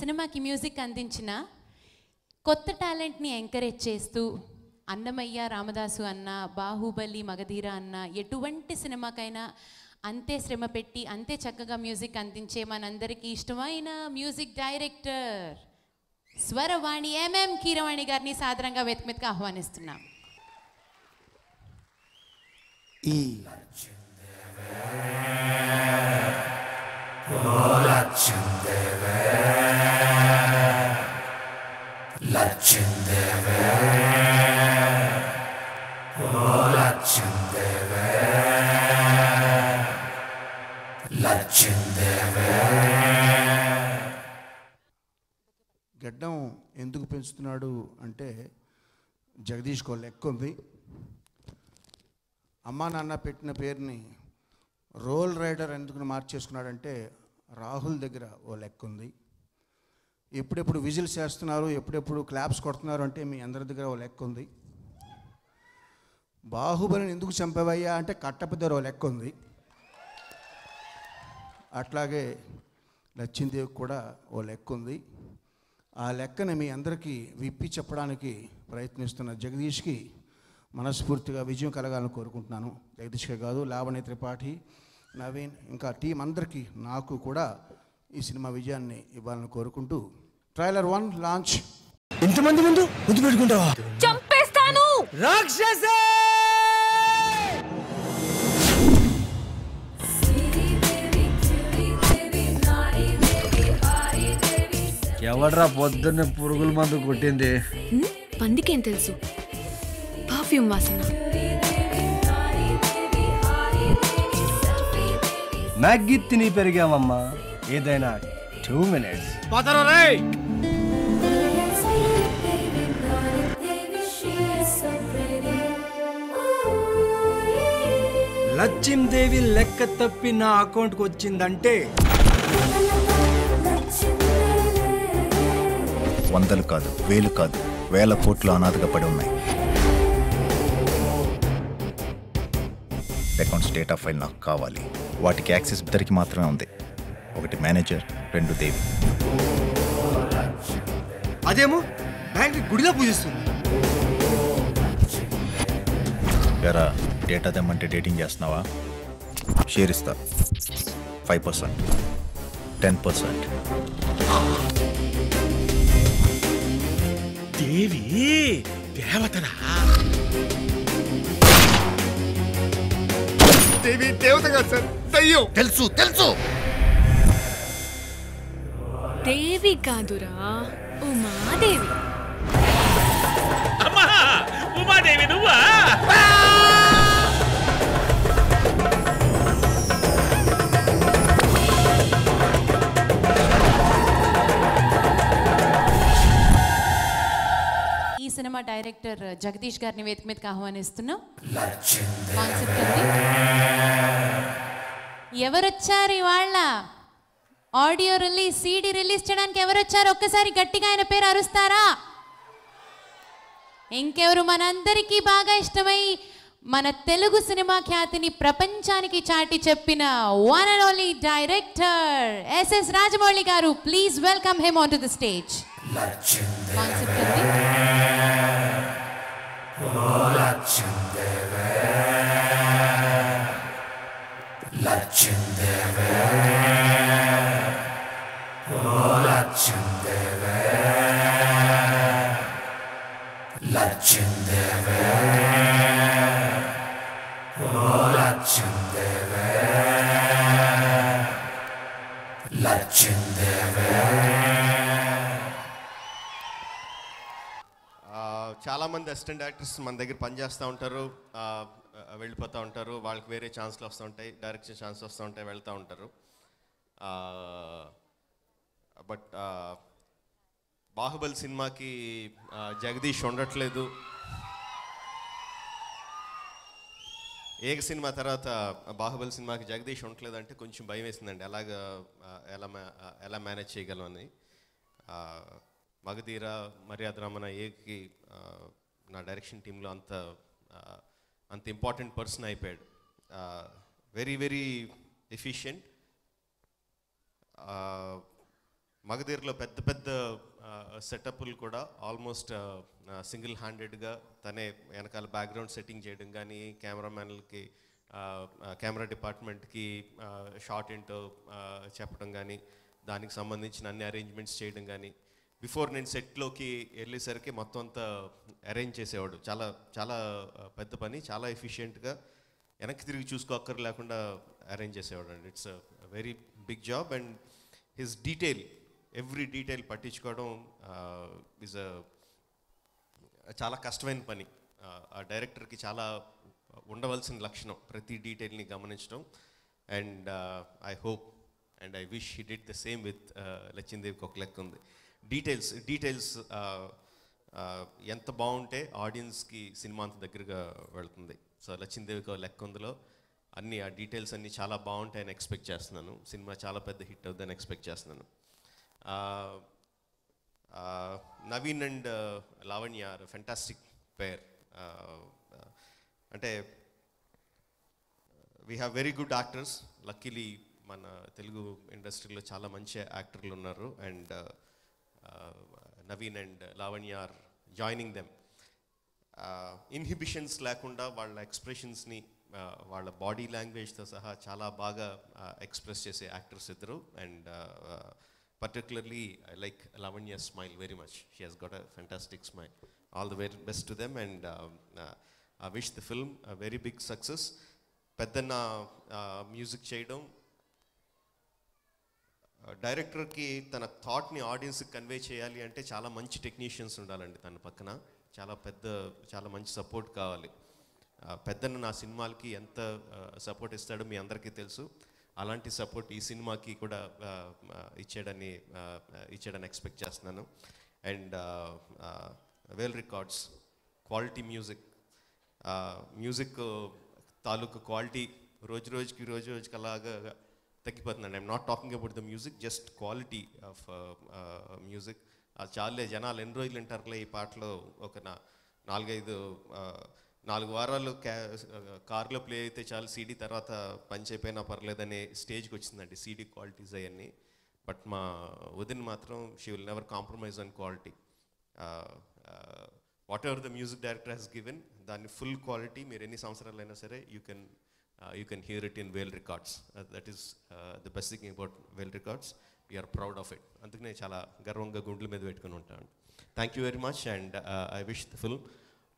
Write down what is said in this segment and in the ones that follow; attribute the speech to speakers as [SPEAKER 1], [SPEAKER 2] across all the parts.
[SPEAKER 1] సినిమాకి మ్యూజిక్ అందించిన కొత్త టాలెంట్ని ఎంకరేజ్ చేస్తూ అన్నమయ్య రామదాసు అన్న, బాహుబలి, మగధీర అన్న ఎటువంటి సినిమాకైనా అంతే శ్రమ పెట్టి అంతే చక్కగా మ్యూజిక్ అందించే మనందరికీ ఇష్టమైన మ్యూజిక్ డైరెక్టర్ స్వరవాణి ఎంఎం కీరవాణి గారిని సాదరంగా వేదికగా ఆహ్వానిస్తున్నాం.
[SPEAKER 2] గడ్డం ఎందుకు పెంచుతున్నాడు అంటే జగదీష్కో లెక్క ఉంది. అమ్మా నాన్న పెట్టిన పేరుని రోల్ రైడర్ ఎందుకు మార్చేసుకున్నాడంటే రాహుల్ దగ్గర ఓ లెక్క ఉంది. ఎప్పుడెప్పుడు విజిల్స్ వేస్తున్నారు, ఎప్పుడెప్పుడు క్లాప్స్ కొడుతున్నారు అంటే మీ అందరి దగ్గర ఓ లెక్క ఉంది. బాహుబలిని ఎందుకు చంపవయ్యా అంటే కట్టప్ప దగ్గర ఓ లెక్క ఉంది. అట్లాగే లచ్చిందేవికి కూడా ఓ లెక్క ఉంది. ఆ లెక్కని మీ అందరికీ విప్పి చెప్పడానికి ప్రయత్నిస్తున్న జగదీష్కి మనస్ఫూర్తిగా విజయం కలగాలని కోరుకుంటున్నాను. జగదీష్కే కాదు, లావణ్య త్రిపాఠి, నవీన్, ఇంకా టీం అందరికీ నాకు కూడా ఈ సినిమా విజయాన్ని ఇవ్వాలని కోరుకుంటూ ట్రైలర్ 1 లాంచ్.
[SPEAKER 3] ఇంతమంది ముందు ముద్దు పెట్టుకుంటావా?
[SPEAKER 4] చంపేస్తాను
[SPEAKER 3] రాక్షసే! ఎవడ్రా పొద్దున్న పురుగుల మందు కొట్టింది?
[SPEAKER 4] పందికేం తెలుసు? పర్ఫ్యూమ్ వాసన.
[SPEAKER 3] మ్యాగీ తిని పెరిగామమ్మా, ఏదైనా 2 minutes. లక్ష్మీదేవి లెక్క తప్పి నా అకౌంట్కి వచ్చిందంటే
[SPEAKER 5] వందలు కాదు, వేలు కాదు, వేల కోట్లు అనాథగా పడి ఉన్నాయి. అకౌంట్స్ డేటా ఫైల్ నాకు కావాలి. వాటికి యాక్సెస్ ఇద్దరికి మాత్రమే ఉంది. ఒకటి మేనేజర్, 2 దేవి.
[SPEAKER 3] అదేమో బ్యాంక్ గుడిలో పూజిస్తుంది.
[SPEAKER 5] ఎరా డేటా తెమ్మంటే డేటింగ్ చేస్తున్నావా? షేర్ ఇస్తా. 5%, 10%.
[SPEAKER 6] దేవి దేవతరా? దేవి దేవత కాదు సార్, దయ్యం.
[SPEAKER 5] తెలుసు తెలుసు.
[SPEAKER 4] దేవి కాదురా, ఉమాదేవి.
[SPEAKER 6] అమ్మా, ఉమాదేవి నువ్వా?
[SPEAKER 1] ఈ సినిమా డైరెక్టర్ జగదీష్ గారిని వేదిక మీదకి ఆహ్వానిస్తున్నాం. కాన్సెప్ట్ ఉంది. ఎవరొచ్చారు ఇవాళ? ఆడియో రిలీజ్, సీడీ రిలీజ్ చేయడానికి ఎవరొచ్చారు? ఒక్కసారి గట్టిగా ఆయన పేరు అరుస్తారా? ఇంకెవరు? మనందరికీ బాగా ఇష్టమై మన తెలుగు సినిమా ఖ్యాతిని ప్రపంచానికి చాటి చెప్పిన one and only director SS Rajamouli గారు. Please welcome him on to the stage. Concept ఉంది.
[SPEAKER 7] చాలామంది అసిస్టెంట్ డైరెక్టర్స్ మన దగ్గర పనిచేస్తూ ఉంటారు, వెళ్ళిపోతూ ఉంటారు. వాళ్ళకి వేరే ఛాన్స్లు వస్తూ ఉంటాయి, డైరెక్షన్ ఛాన్స్ వస్తూ ఉంటాయి, వెళ్తూ ఉంటారు. బట్ బాహుబలి సినిమాకి జగదీష్ ఉండట్లేదు. ఏక సినిమా తర్వాత బాహుబలి సినిమాకి జగదీష్ ఉండట్లేదు అంటే కొంచెం భయం వేసిందండి. ఎలా మేనేజ్ చేయగలమని. మగధీర, మర్యాద రామన్న, ఏకి నా డైరెక్షన్ టీంలో అంత ఇంపార్టెంట్ పర్సన్ అయిపోయాడు. Very very efficient. మగధీరలో పెద్ద పెద్ద సెటప్లు కూడా ఆల్మోస్ట్ సింగిల్ హ్యాండెడ్గా తనే వెనకాల బ్యాక్గ్రౌండ్ సెట్టింగ్ చేయడం కానీ, కెమెరామ్యాన్లకి కెమెరా డిపార్ట్మెంట్కి షార్ట్ ఏంటో చెప్పడం కానీ, దానికి సంబంధించిన అన్ని అరేంజ్మెంట్స్ చేయడం కానీ, బిఫోర్ నేను సెట్లోకి వెళ్ళేసరికి మొత్తం అంతా అరేంజ్ చేసేవాడు. చాలా చాలా పెద్ద పని, చాలా ఎఫిషియెంట్గా వెనక్కి తిరిగి చూసుకోక్కర్ లేకుండా అరేంజ్ చేసేవాడు అండి. It's very big job and his detail, every detail పట్టించుకోవడం ఈజ్ చాలా కష్టమైన పని. ఆ డైరెక్టర్కి చాలా ఉండవలసిన లక్షణం ప్రతి డీటెయిల్ని గమనించడం. And I hope and I wish he did the same with లచ్చిందేవికి ఒక లెక్క ఉంది. డీటెయిల్స్ ఎంత బాగుంటే ఆడియన్స్కి సినిమా అంత దగ్గరగా వెళ్తుంది. సో లచ్చిందేవికి ఒక లెక్క ఉందిలో అన్ని ఆ డీటెయిల్స్ అన్నీ చాలా బాగుంటాయని ఎక్స్పెక్ట్ చేస్తున్నాను. సినిమా చాలా పెద్ద హిట్ అవుతుందని ఎక్స్పెక్ట్ చేస్తున్నాను. Naveen and Lavanya are fantastic pair. అంటే we have very good actors. Luckily మన తెలుగు ఇండస్ట్రీలో చాలా మంచి యాక్టర్లు ఉన్నారు. And Naveen and Lavanya are joining them. Inhibitions లేకుండా వాళ్ళ ఎక్స్ప్రెషన్స్ని వాళ్ళ బాడీ లాంగ్వేజ్తో సహా చాలా బాగా ఎక్స్ప్రెస్ చేసే యాక్టర్స్ ఇద్దరు. And particularly I like Lavanya's smile very much. She has got a fantastic smile. All the very best to them and I wish the film a very big success. Peddanna music cheyadam, డైరెక్టర్కి తన థాట్ని ఆడియన్స్కి convey చేయాలి అంటే చాలా మంచి technicians ఉండాలండి తన పక్కన. చాలా మంచి సపోర్ట్ కావాలి. పెద్దన్న నా సినిమాలకి ఎంత సపోర్ట్ ఇస్తాడో మీ అందరికీ తెలుసు. అలాంటి సపోర్ట్ ఈ సినిమాకి కూడా ఇచ్చాడని ఎక్స్పెక్ట్ చేస్తున్నాను. And Vel records, quality music తాలూకు క్వాలిటీ రోజు రోజుకి అలాగా తగ్గిపోతుందండి. I'm not talking about the music, just quality of music. చాలే జనాలు ఎన్ని రోజులు వింటారులే ఈ పాటలో, ఒక 4 వారాలు కార్లో ప్లే అయితే చాలు, సీడీ తర్వాత పంచ్ అయిపోయినా పర్లేదనే స్టేజ్కి వచ్చిందండి సీడీ క్వాలిటీస్ అవన్నీ. బట్ మా వదిన మాత్రం she will never compromise on quality. Whatever the music director has given దాన్ని ఫుల్ క్వాలిటీ మీరు ఎన్ని సంవత్సరాలైనా సరే you can hear it in Vel records. That is the best thing about Vel records. We are proud of it. అందుకనే చాలా గర్వంగా గుండెల మీద పెట్టుకుని ఉంటాను. Thank you very much and I wish the film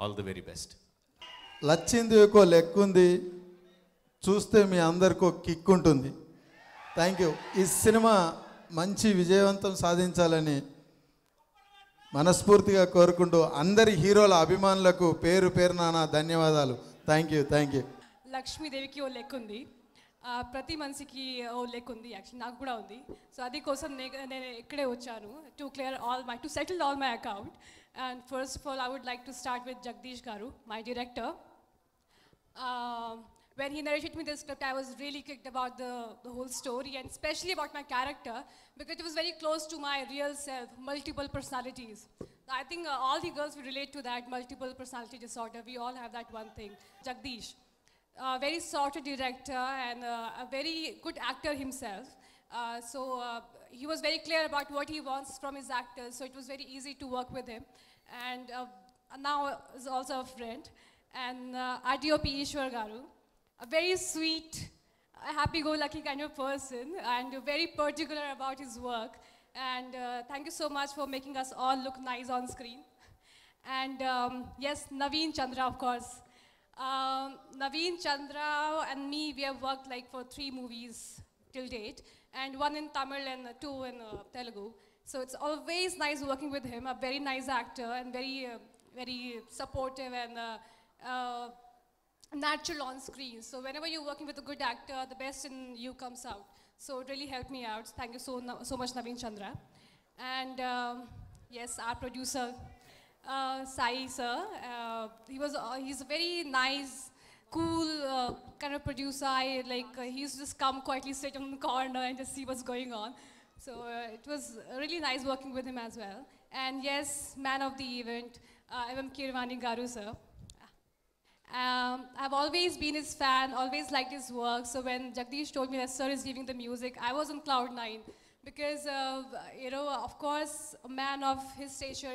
[SPEAKER 7] all the very best.
[SPEAKER 8] లచ్చిందేవికో లెక్క ఉంది, చూస్తే మీ అందరికీ ఒక కిక్ ఉంటుంది. Thank you. ఈ సినిమా మంచి విజయవంతం సాధించాలని మనస్ఫూర్తిగా కోరుకుంటూ అందరి హీరోల అభిమానులకు పేరున నా ధన్యవాదాలు. Thank you.
[SPEAKER 9] లక్ష్మీదేవికి ఓ లెక్క ఉంది, ప్రతి మనిషికి ఓ లెక్క ఉంది. యాక్చువల్లీ నాకు కూడా ఉంది. సో అది కోసం నేను ఇక్కడే వచ్చాను to settle all my account. And first of all, I would like to start with Jagdish Garu, my director. When he narrated me the script, I was really kicked about the whole story and especially about my character because it was very close to my real self, multiple personalities. I think all the girls will relate to that multiple personality disorder. We all have that one thing. Jagdish, very sorted director and a very good actor himself. He was very clear about what he wants from his actors, so it was very easy to work with him. And now is also a friend. And RDOP Ishwar Garu, a very sweet, happy-go-lucky kind of person and very particular about his work. And thank you so much for making us all look nice on screen. And yes, Naveen Chandra, of course. Naveen Chandra and me, we have worked like for 3 movies till date, and 1 in Tamil and 2 in Telugu. So it's always nice working with him, a very nice actor and very supportive and natural on screen. So whenever you're working with a good actor, the best in you comes out. So it really helped me out. Thank you so much, Naveen Chandra. And yes, our producer, Sai sir, he's a very nice, cool kind of producer. He used to just come quietly, sit on the corner and just see what's going on. So it was really nice working with him as well. And yes, man of the event, M.M. Keeravani Garu sir. I've always been his fan, always liked his work. So when Jagdish told me that sir is giving the music, I was on cloud 9. because, of course, a man of his stature,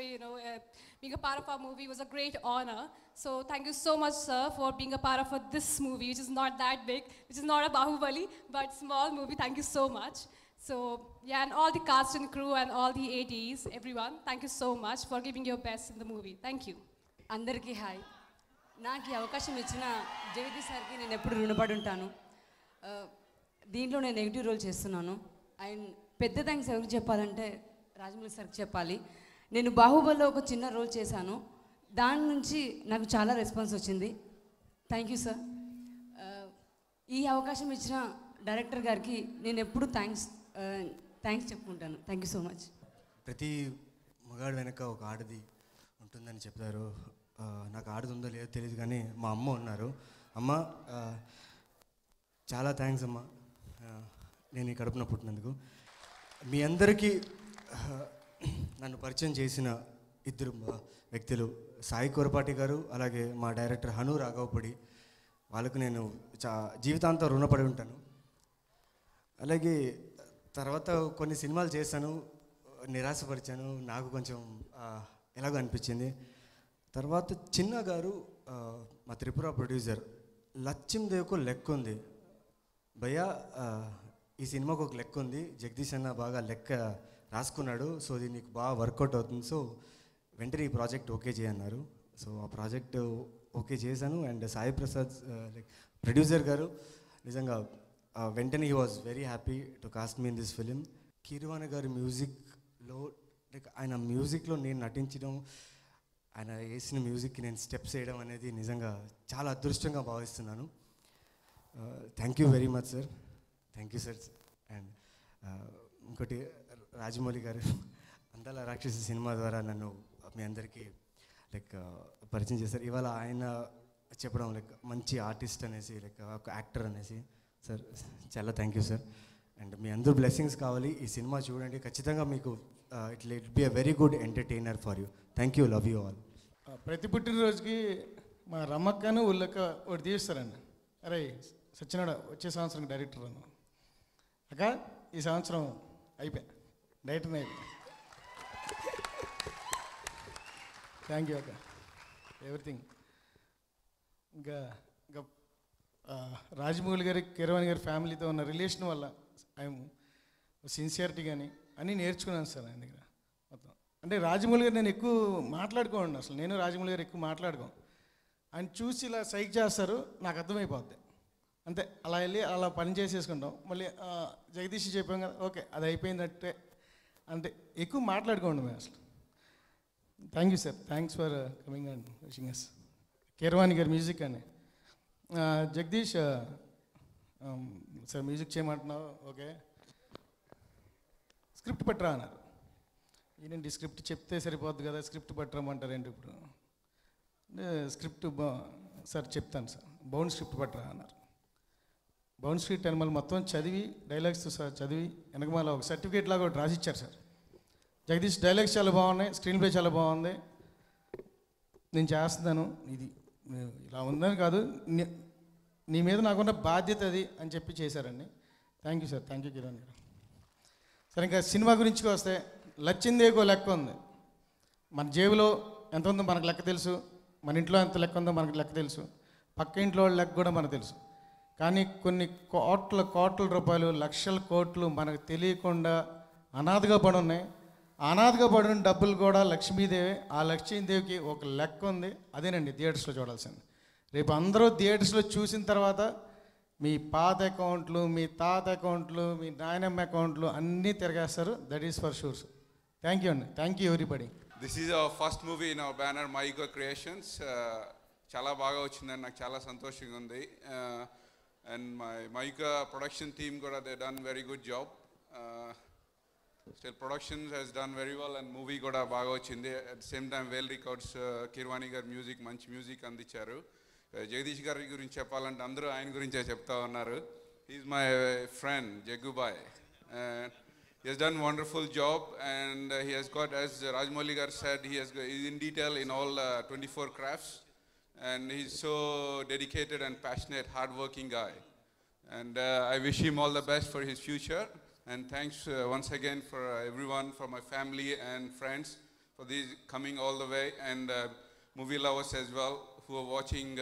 [SPEAKER 9] being a part of our movie was a great honor. So thank you so much, sir, for being a part of this movie, which is not that big, which is not a Bahubali, but small movie. Thank you so much. So, yeah, and all the cast and crew and all the ADs, everyone, thank you so much for giving your best in the movie. Thank you.
[SPEAKER 10] అందరికీ hi. నాకు ఈ అవకాశం ఇచ్చిన జగదీష్ సార్కి నేను ఎప్పుడు రుణపడి ఉంటాను. దీంట్లో నేను నెగిటివ్ రోల్ చేస్తున్నాను. అండ్ పెద్ద థ్యాంక్స్ ఎవరికి చెప్పాలంటే రాజమౌళి సార్కి చెప్పాలి. నేను బాహుబలిలో ఒక చిన్న రోల్ చేశాను. దాని నుంచి నాకు చాలా రెస్పాన్స్ వచ్చింది. Thank you sir. ఈ అవకాశం ఇచ్చిన డైరెక్టర్ గారికి నేను ఎప్పుడు థ్యాంక్స్ చెప్పుకుంటాను. Thank you so much.
[SPEAKER 3] ప్రతి మగాడు వెనక ఒక ఆడది ఉంటుందని చెప్తారు. నాకు ఆడది ఉందో లేదో తెలియదు, కానీ మా అమ్మ ఉన్నారు. అమ్మ, చాలా థ్యాంక్స్ అమ్మ, నేను ఈ కడుపున పుట్టినందుకు. మీ అందరికీ నన్ను పరిచయం చేసిన ఇద్దరు వ్యక్తులు, సాయి కొరపాటి గారు, అలాగే మా డైరెక్టర్ హను రాఘవపూడి. వాళ్ళకు నేను జీవితాంతం రుణపడి ఉంటాను. అలాగే తర్వాత కొన్ని సినిమాలు చేశాను, నిరాశపరిచాను, నాకు కొంచెం ఎలాగో అనిపించింది. తర్వాత చిన్న గారు, మా త్రిపుర ప్రొడ్యూసర్, లక్ష్మీదేవికు లెక్క ఉంది భయ్యా, ఈ సినిమాకు ఒక లెక్క ఉంది, జగదీష్ అన్న బాగా లెక్క రాసుకున్నాడు, సో ఇది నీకు బాగా వర్కౌట్ అవుతుంది, సో వెంటనే ఈ ప్రాజెక్ట్ ఓకే చేయన్నారు. సో ఆ ప్రాజెక్ట్ ఓకే చేశాను. And Sai Prasad like producer గారు నిజంగా వెంటనే he was very happy to cost me in this film. Keeravani గారి మ్యూజిక్లో, లైక్ ఆయన మ్యూజిక్లో నేను నటించడం, ఆయన వేసిన మ్యూజిక్కి నేను స్టెప్స్ వేయడం అనేది నిజంగా చాలా అదృష్టంగా భావిస్తున్నాను. Thank you very much sir. Thank you sir. And ఇంకోటి రాజమౌళి గారు అందాల రాక్షసి సినిమా ద్వారా నన్ను మీ అందరికీ లైక్ పరిచయం చేశారు. ఇవాళ ఆయన చెప్పడం లైక్ మంచి ఆర్టిస్ట్ అనేసి, లైక్ ఒక యాక్టర్ అనేసి. సార్ చాలా థ్యాంక్ యూ సార్. అండ్ మీ అందరూ బ్లెస్సింగ్స్ కావాలి. ఈ సినిమా చూడండి, ఖచ్చితంగా మీకు it be a very good entertainer for you. Thank you, love you all.
[SPEAKER 11] ప్రతి పుట్టినరోజుకి మా రమ్మక్కను ఉల్లక్క ఒకటి తీస్తారండి. అరే సత్యనారాయణ వచ్చే సంవత్సరం డైరెక్టర్ అన్న అక్క, ఈ సంవత్సరం అయిపోయా డైరెక్టర్ని అయిపోయా. థ్యాంక్ యూ అక్క, ఎవ్రీథింగ్. ఇంకా ఇంకా రాజమౌళి గారి, కీరవాణి గారి ఫ్యామిలీతో ఉన్న రిలేషన్ వల్ల ఐఎమ్ సిన్సియారిటీ కానీ అన్నీ నేర్చుకున్నాను సార్ ఆయన దగ్గర మొత్తం. అంటే రాజమౌళి గారు నేను ఎక్కువ మాట్లాడుకోండి, అసలు నేను రాజమౌళి గారు ఎక్కువ మాట్లాడుకోం. ఆయన చూసి ఇలా సైక్ చేస్తారు, నాకు అర్థమైపోద్ది అంతే. అలా వెళ్ళి అలా పని చేసేసుకుంటాం. మళ్ళీ జగదీష్ చెప్పాం కదా, ఓకే అది అయిపోయిందంటే. అంటే ఎక్కువ మాట్లాడుకోండి మేము అసలు. Thank you sir, thanks for coming and wishing us. Keeravani గారి మ్యూజిక్ అని జగదీష్ సార్ మ్యూజిక్ చేయమంటున్నావు, ఓకే స్క్రిప్ట్ పట్టరా అన్నారు. ఏంటంటే స్క్రిప్ట్ చెప్తే సరిపోద్ది కదా, స్క్రిప్ట్ పట్టరమంటారు ఏంటి ఇప్పుడు. స్క్రిప్ట్ సార్ చెప్తాను సార్, బౌండ్ స్క్రిప్ట్ పట్టరా అన్నారు. బౌండ్ స్క్రిప్ట్ అని మళ్ళీ మొత్తం చదివి డైలాగ్స్ సార్ చదివి వెనకమాల ఒక సర్టిఫికేట్ లాగా ఒకటి రాసిచ్చారు సార్. జగదీష్ డైలాగ్స్ చాలా బాగున్నాయి, స్క్రీన్ ప్లే చాలా బాగుంది, నేను చేస్తున్నాను, ఇది ఇలా ఉందని కాదు, నీ మీద నాకున్న బాధ్యత అది అని చెప్పి చేశారండి. Thank you sir, thank you Kiran గారు. సరే ఇంకా సినిమా గురించి వస్తే, లచ్చిందేకో లెక్క ఉంది. మన జేబులో ఎంత ఉందో మనకు లెక్క తెలుసు, మన ఇంట్లో ఎంత లెక్క ఉందో మనకు లెక్క తెలుసు, పక్క ఇంట్లో వాళ్ళ లెక్క కూడా మనకు తెలుసు. కానీ కొన్ని కోట్ల రూపాయలు, లక్షల కోట్లు మనకు తెలియకుండా అనాథగా పడి ఉన్నాయి. అనాథగా పడిన డబ్బులు కూడా లక్ష్మీదేవి. ఆ లక్ష్మీదేవికి ఒక లెక్క ఉంది, అదేనండి థియేటర్స్లో చూడాల్సింది. రేపు అందరూ థియేటర్స్లో చూసిన తర్వాత మీ పాత అకౌంట్లు, మీ తాత అకౌంట్లు, మీ నాయనమ్మ అకౌంట్లు అన్నీ తిరగేస్తారు. That is for sure. Thank you అండి, thank you everybody.
[SPEAKER 12] This is our first movie in our banner Maigo creations. చాలా బాగా వచ్చిందని నాకు చాలా సంతోషంగా ఉంది. అండ్ మైకా ప్రొడక్షన్ టీమ్ కూడా they done very good job. Still productions has done very well and movie కూడా బాగా వచ్చింది. At the same time Vel records. Keeravani గారు మ్యూజిక్, మంచి మ్యూజిక్ అందించారు. జగదీష్ గారి గురించి చెప్పాలంటే అందరూ ఆయన గురించే చెప్తా ఉన్నారు. He's my friend Jaggubhai. He has done a wonderful job and he has got, as Rajamouli Gar said, he's in detail in all 24 crafts and he's so dedicated and passionate, hard-working guy. And I wish him all the best for his future And thanks once again for everyone, for my family and friends, for these coming all the way, and movie lovers as well who are watching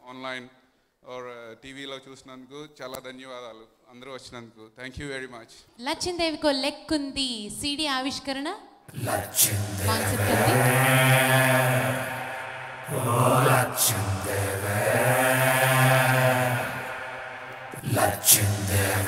[SPEAKER 12] online or TV lo chusnanduku chala ధన్యవాదాలు అందరూ వచ్చినందుకు. Thank you very much.
[SPEAKER 1] లచ్చిందేవికో లెక్కుంది CD ఆవిష్కరణ concept ఉంది.
[SPEAKER 13] Lachendeve